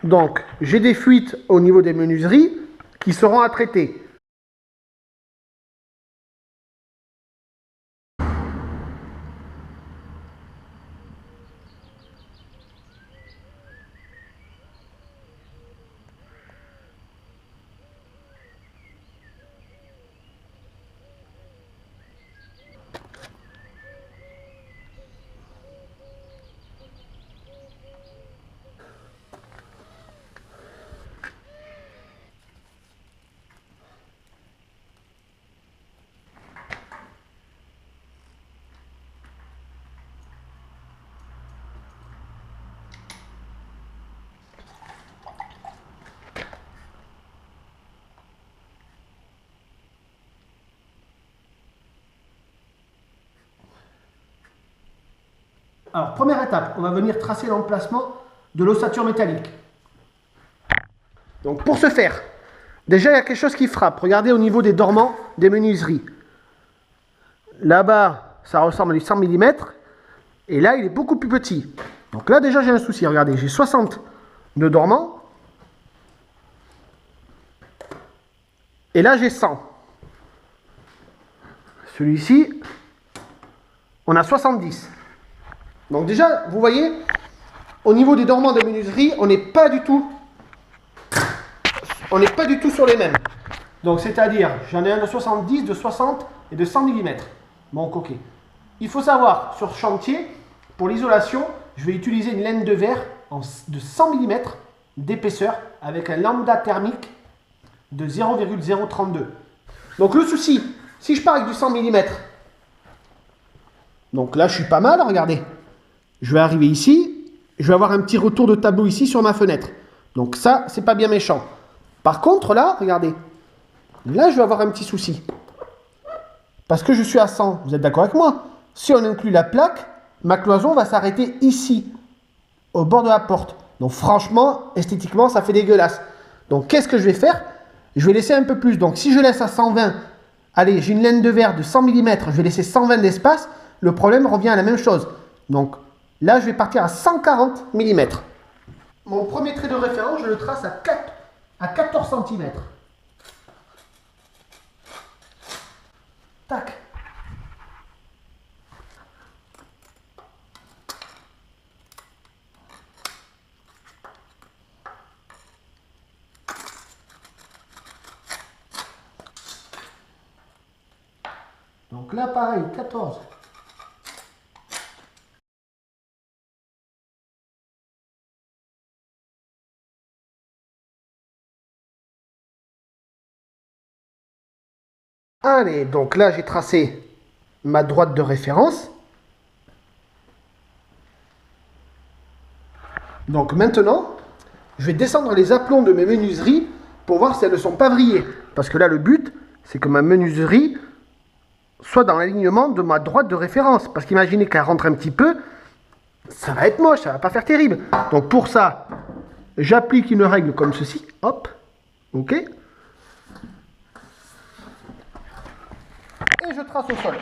Donc, j'ai des fuites au niveau des menuiseries qui seront à traiter. Alors, première étape, on va venir tracer l'emplacement de l'ossature métallique. Donc, pour ce faire, déjà, il y a quelque chose qui frappe. Regardez au niveau des dormants des menuiseries. Là-bas, ça ressemble à du 100 mm. Et là, il est beaucoup plus petit. Donc là, déjà, j'ai un souci. Regardez, j'ai 60 de dormants. Et là, j'ai 100. Celui-ci, on a 70. Donc déjà, vous voyez, au niveau des dormants de menuiserie, on n'est pas du tout sur les mêmes. Donc c'est-à-dire, j'en ai un de 70, de 60 et de 100 mm. Bon, ok. Il faut savoir, sur ce chantier, pour l'isolation, je vais utiliser une laine de verre de 100 mm d'épaisseur avec un lambda thermique de 0,032. Donc le souci, si je pars avec du 100 mm, donc là je suis pas mal, regardez. Je vais arriver ici, je vais avoir un petit retour de tableau ici sur ma fenêtre. Donc ça, c'est pas bien méchant. Par contre, là, regardez. Là, je vais avoir un petit souci. Parce que je suis à 100. Vous êtes d'accord avec moi? Si on inclut la plaque, ma cloison va s'arrêter ici, au bord de la porte. Donc franchement, esthétiquement, ça fait dégueulasse. Donc qu'est-ce que je vais faire? Je vais laisser un peu plus. Donc si je laisse à 120, allez, j'ai une laine de verre de 100 mm, je vais laisser 120 d'espace, le problème revient à la même chose. Donc là, je vais partir à 140 mm. Mon premier trait de référence, je le trace à 14 cm. Tac. Donc là, pareil, 14. Allez, donc là, j'ai tracé ma droite de référence. Donc maintenant, je vais descendre les aplombs de mes menuiseries pour voir si elles ne sont pas vrillées. Parce que là, le but, c'est que ma menuiserie soit dans l'alignement de ma droite de référence. Parce qu'imaginez qu'elle rentre un petit peu, ça va être moche, ça va pas faire terrible. Donc pour ça, j'applique une règle comme ceci. Hop, ok. Et je trace au sol.